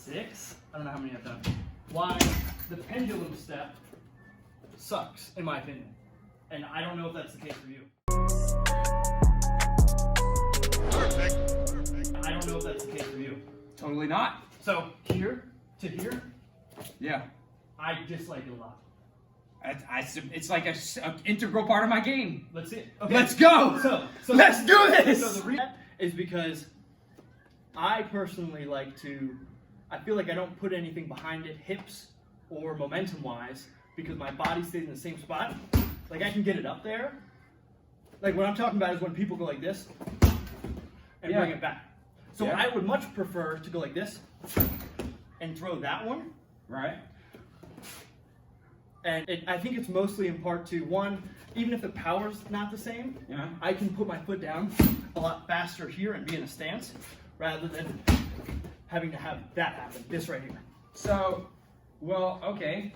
6. I don't know how many I've done. Why the pendulum step sucks, in my opinion. And I don't know if that's the case for you. Perfect. I don't know if that's the case for you. Totally not. So here to here, yeah, I dislike it a lot. It's like an integral part of my game. Let's see it. Okay. Let's go. So let's do this. So the reason is because I personally like to. I feel like I don't put anything behind it, hips or momentum-wise, because my body stays in the same spot. Like I can get it up there. Like what I'm talking about is when people go like this and bring it back. So I would much prefer to go like this and throw that one. Right. And I think it's mostly in part to, one, even if the power's not the same, I can put my foot down a lot faster here and be in a stance rather than having to have that happen, this right here. So, well, okay.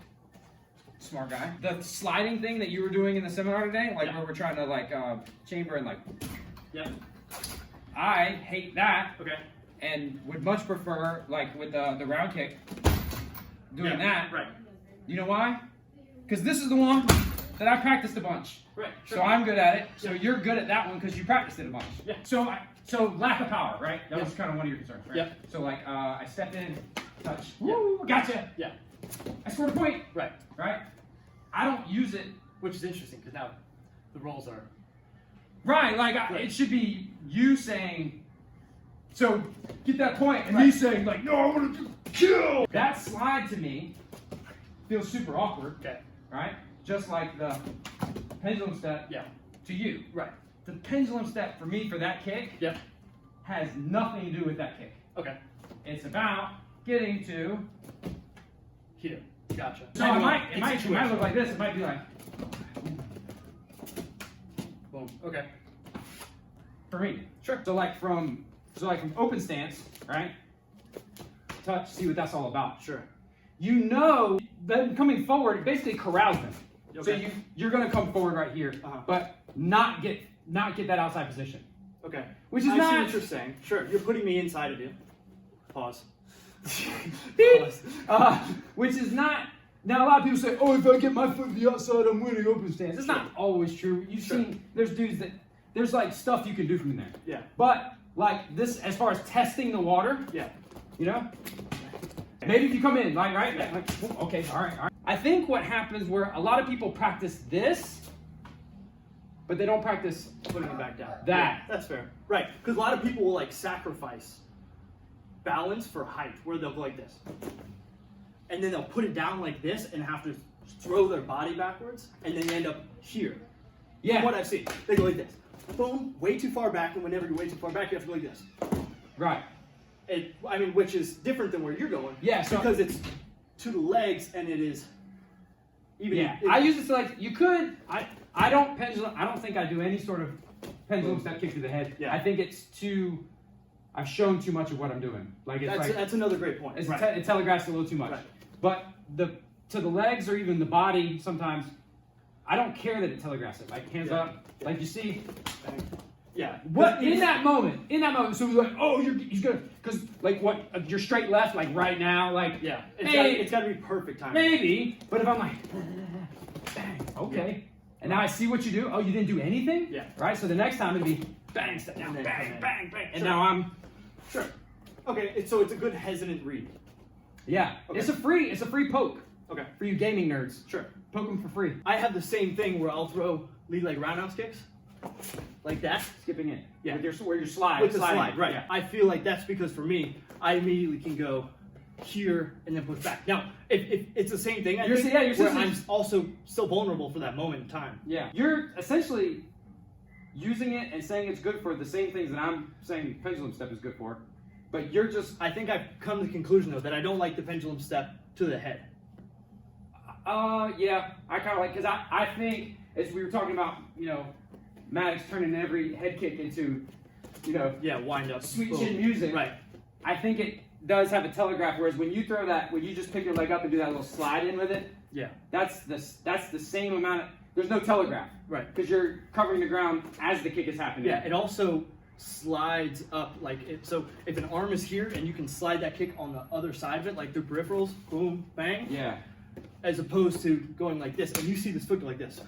Smart guy. The sliding thing that you were doing in the seminar today, like where we're trying to like chamber and like. Yep. I hate that. Okay. And would much prefer, like with the round kick, doing that. Right. You know why? Because this is the one that I practiced a bunch. Right. Sure. So I'm good at it. So you're good at that one because you practiced it a bunch. Yeah. So lack of power, right? That was kind of one of your concerns, right? Yeah. So like I stepped in, touch, woo, gotcha. Yeah. I scored a point. Right. Right. I don't use it. Which is interesting because now the roles are. Right. Like it should be you saying. So get that point, and me saying like, no, I want to kill. That slide to me feels super awkward. Okay. Right. Just like the pendulum step. Yeah. To you. Right. The pendulum step for me for that kick. Yep. Has nothing to do with that kick. Okay. It's about getting to here. Gotcha. So it might look like this. It might be like boom. Okay. For me. Sure. So like from open stance, right? Touch, see what that's all about. Sure. You know them coming forward basically corrals them. Okay. So you're gonna come forward right here, but not get that outside position. Okay. Which is I not see what you're saying. Sure. You're putting me inside of you. Pause. Which is not. Now a lot of people say, "Oh, if I get my foot to the outside, I'm winning open stance." It's not always true. You've seen there's dudes that there's like stuff you can do from there. Yeah. But like this, as far as testing the water, you know, maybe if you come in, like right, like, okay, all right. I think what happens where a lot of people practice this, but they don't practice putting it back down. That. That's fair. Right. Because a lot of people will like sacrifice balance for height, where they'll go like this. And then they'll put it down like this and have to throw their body backwards, and then you end up here. Yeah. From what I've seen. They go like this. Boom, way too far back, and whenever you're way too far back, you have to go like this. Right. Which is different than where you're going. Yeah, so because it's to the legs, and it is even. Yeah, I use it to like, you could, I don't think I do any sort of pendulum step kick to the head. Yeah. I think it's I've shown too much of what I'm doing. Like that's another great point. It telegraphs a little too much. Right. But to the legs or even the body, sometimes, I don't care that it telegraphs it. Like hands up, like you see. Yeah. What in that moment? So we're like, oh, he's gonna, because like what your straight left, like right now, like it's gotta be perfect timing. Maybe, but if I'm like, bang, okay, and now I see what you do. Oh, you didn't do anything. Yeah. Right. So the next time it'll be bang, step down, bang, bang, bang, and now I'm sure. Okay, so it's a good hesitant read. Yeah. Okay. It's a free poke. Okay. For you gaming nerds. Sure. Poke them for free. I have the same thing where I'll throw lead leg roundhouse kicks. Like that. Skipping in. Yeah. Where you slide. With the slide, right. Yeah. I feel like that's because for me, I immediately can go here and then push back. Now, if it's the same thing, I'm also still vulnerable for that moment in time. Yeah. You're essentially using it and saying it's good for the same things that I'm saying pendulum step is good for. But you're just... I think I've come to the conclusion, though, that I don't like the pendulum step to the head. Yeah. I kind of like, because I think, as we were talking about, you know, Maddox turning every head kick into, you know... Yeah, wind up. Sweet chin music. Right. I think it does have a telegraph, whereas when you throw that, when you just pick your leg up and do that little slide in with it, that's the same amount of... There's no telegraph. Right. Because you're covering the ground as the kick is happening. Yeah, it also... slides up like it. So if an arm is here and you can slide that kick on the other side of it, like through peripherals, boom, bang. Yeah. As opposed to going like this, and you see this foot go like this.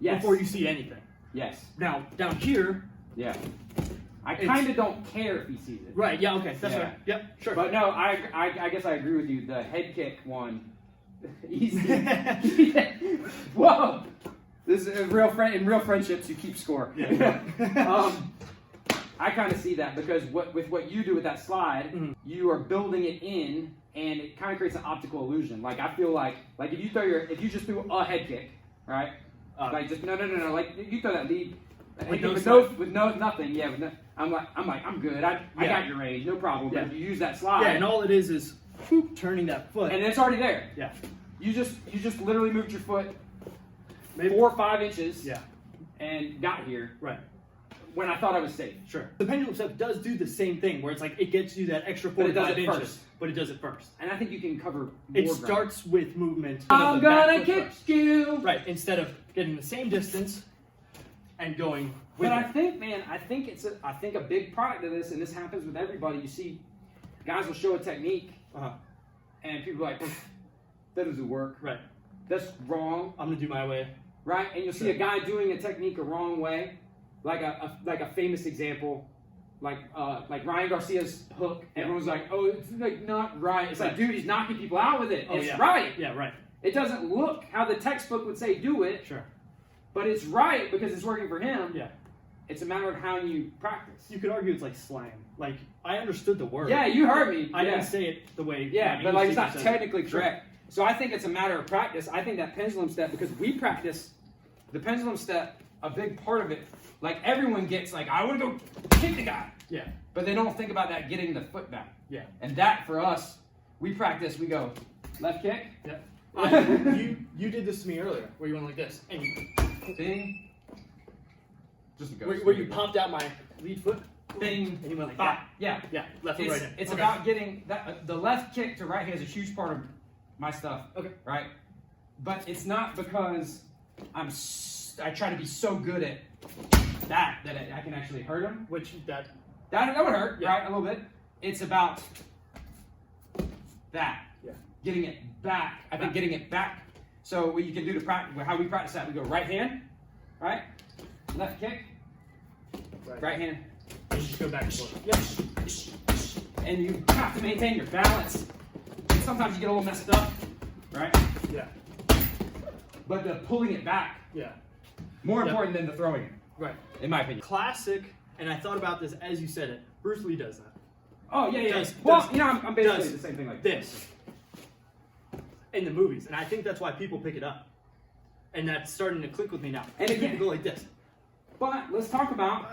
Yes. Before you see anything. Yes. Now down here. Yeah. I kind of don't care if he sees it. Right. Yeah. Okay. That's right. Yep. Sure. But no, I guess I agree with you. The head kick one. Easy. Whoa. This is in real friendships, you keep score. Yeah. I kind of see that because with what you do with that slide, you are building it in, and it kind of creates an optical illusion. Like I feel like if you just threw a head kick, right? Like just no. Like you throw that lead with nothing. Yeah. I'm good. I got your range, no problem. But if you use that slide, yeah, and all it is whoop, turning that foot, and it's already there. Yeah. You just literally moved your foot maybe 4 or 5 inches. Yeah. And got here. Right. When I thought I was safe. Sure. The pendulum step does do the same thing, where it's like it gets you that extra 4 to 5 inches, but it does it first. And I think you can cover more It starts with movement. I'm gonna kick you. Right. Instead of getting the same distance and going with But it. I think, man, I think a big product of this, and this happens with everybody. You see, guys will show a technique, and people are like, that doesn't work. Right. That's wrong. I'm gonna do my way. Right. And you'll see a guy doing a technique a wrong way, like a famous example, like Ryan Garcia's hook. And everyone's like, oh, it's like not right. It's like, dude, he's knocking people out with it. It's right. Yeah. Right. It doesn't look how the textbook would say do it. Sure. But it's right because it's working for him. Yeah. It's a matter of how you practice. You could argue it's like slang. Like, I understood the word. Yeah, you heard me. I didn't say it the way. Yeah, but like it's not technically correct. Sure. So I think it's a matter of practice. I think that pendulum step, because we practice the pendulum step, a big part of it, like everyone gets like, I want to go kick the guy. Yeah. But they don't think about that getting the foot back. Yeah. And that for us, we practice, we go left kick. Yeah. You did this to me earlier, where you went like this. And you, Ding. Just a ghost. where you popped out my lead foot. Ding. And you went like that. Yeah. Yeah. Left and right in. It's about getting that. The left kick to right hand is a huge part of my stuff. Okay. Right. But it's not because I try to be so good at that I can actually hurt him. Which that would hurt, right? A little bit. It's about that. Yeah. Getting it back. I think getting it back. So what you can do to practice, how we practice that, we go right hand, right? Left kick. Right hand. You just go back and forth. Yep. And you have to maintain your balance. And sometimes you get a little messed up, right? Yeah. But the pulling it back, more important than the throwing it. Right. In my opinion. Classic, and I thought about this as you said it. Bruce Lee does that. Oh, yeah. Does I'm basically the same thing like this. In the movies, and I think that's why people pick it up. And that's starting to click with me now. And again, people go like this. But let's talk about,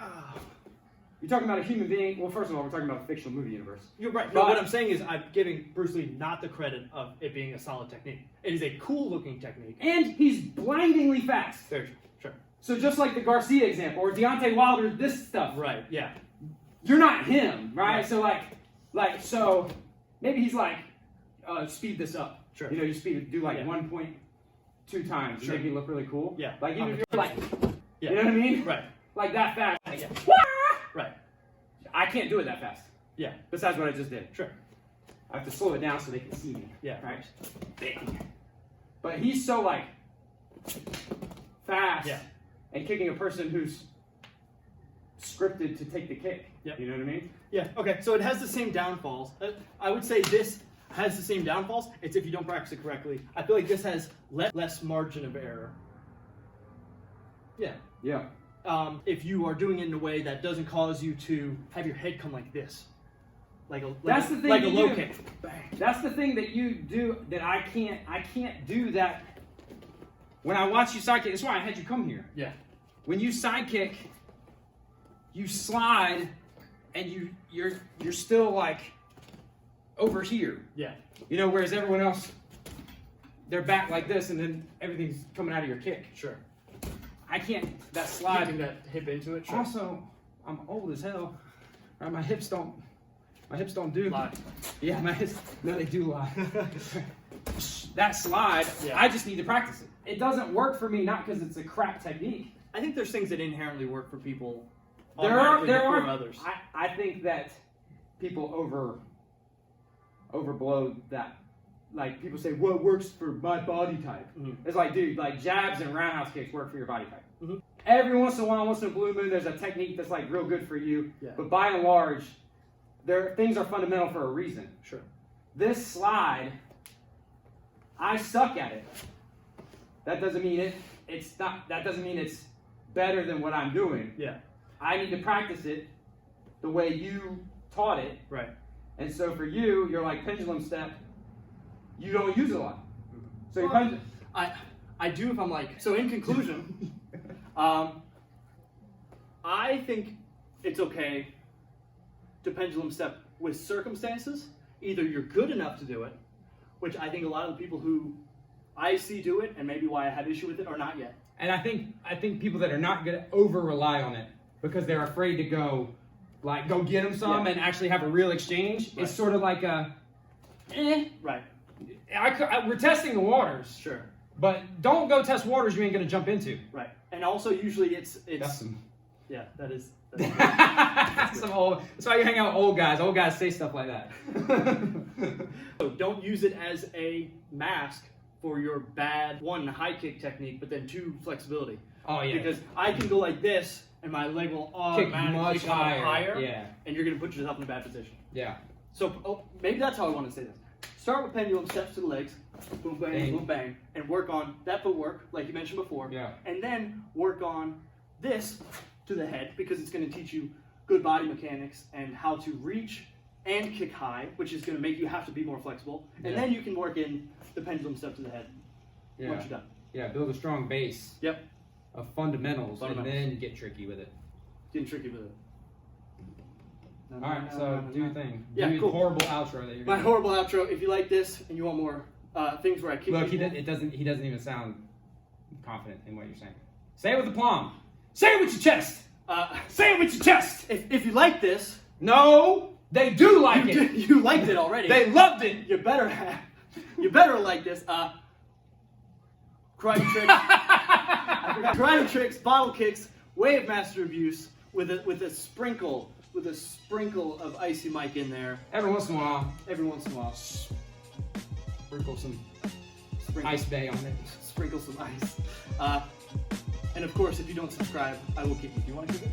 you're talking about a human being. Well, first of all, we're talking about a fictional movie universe. You're right. No, what I'm saying is I'm giving Bruce Lee not the credit of it being a solid technique. It is a cool looking technique. And he's blindingly fast. Very true. Sure. So just like the Garcia example, or Deontay Wilder, this stuff. Right, yeah. You're not him, right? Right. So maybe he's like, speed this up. Sure. You know, you speed it, do like 1.2 times to Sure. make me look really cool. Yeah. Like even if you're like, yeah. you know what I mean? Right. Like that fast. Yeah. Right. I can't do it that fast. Yeah. Besides what I just did. Sure. I have to slow it down so they can see me. Yeah. Right. Bang. But he's so like fast and kicking a person who's scripted to take the kick. Yep. You know what I mean? Yeah. Okay. So it has the same downfalls. I would say this has the same downfalls. It's if you don't practice it correctly. I feel like this has less margin of error. Yeah. Yeah. If you are doing it in a way that doesn't cause you to have your head come like this, that's the thing like a low do. kick. Bang. That's the thing that you do that I can't do that. When I watch you sidekick, that's why I had you come here. Yeah. When you sidekick, you slide, and you're still like over here. Yeah. You know, whereas everyone else, they're back like this, and then everything's coming out of your kick. Sure. I can't. That slide. Keeping that hip into it. Sure. Also, I'm old as hell. Right? My hips don't do. Lie. Yeah, my hips. No, they do lie. That slide. Yeah. I just need to practice it. It doesn't work for me, not because it's a crap technique. I think there's things that inherently work for people There are others. I think that people overblow that. Like people say, what works for my body type? Mm-hmm. It's like, dude, like jabs and roundhouse kicks work for your body type. Mm-hmm. Every once in a while, once in a blue moon, there's a technique that's like real good for you. Yeah. But by and large, things are fundamental for a reason. Sure. This slide, I suck at it. That doesn't mean it's not. That doesn't mean it's better than what I'm doing. Yeah. I need to practice it the way you taught it. Right. And so for you, you're like pendulum step. You don't use it a lot. So you Well, I do if I'm like, so in conclusion, I think it's okay to pendulum step with circumstances. Either you're good enough to do it, which I think a lot of the people who I see do it, and maybe why I have issue with it, are not yet. And I think people that are not good over rely on it because they're afraid to go get them some and actually have a real exchange. Right. It's sort of like a, Right. we're testing the waters. Sure. But don't go test waters you ain't gonna jump into. Right. And also usually it's That's some. yeah, that is That's some old. That's why you hang out with old guys. Old guys say stuff like that. So don't use it as a mask for your bad, 1, high kick technique, but then 2, flexibility. Oh yeah. Because I can go like this, and my leg will Kick automatically much come up higher. Yeah. and you're going to put yourself in a bad position. Yeah. So maybe that's how I want to say this. Start with pendulum steps to the legs, boom, bang, Bang. boom, bang, and work on that footwork, like you mentioned before. Yeah. And then work on this to the head, because it's going to teach you good body mechanics and how to reach and kick high, which is going to make you have to be more flexible. And Yeah. then you can work in the pendulum step to the head Yeah. once you're done. Yeah. Build a strong base. Yep. Of fundamentals, Fundamentals. and then get tricky with it. Getting tricky with it. All right. So do your thing. Yeah, Do your cool. horrible outro that you're. My gonna horrible outro. If you like this and you want more things where I kick Look, people, he doesn't even sound confident in what you're saying. Say it with the palm. Say it with your chest. Say it with your chest. if you like this, No, they do like it. you liked it already. They loved it. You better have. You better like this. Karate tricks. I forgot. Karate tricks, bottle kicks, wave master abuse with a sprinkle of Icy Mike in there Every once in a while, every once in a while. sprinkle some Sprinkle, ice bay on it. Sprinkle some ice. And of course, if you don't subscribe, I will kick you. Do you want to kick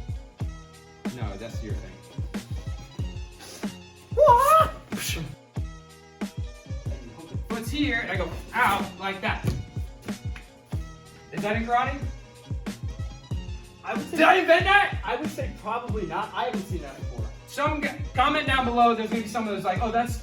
it? No, that's your thing. Foot's here, and I go out like that. Is that in karate? I would say, Did I invent that? I would say probably not. I haven't seen that before. Comment down below. There's gonna be someone that's like, oh, that's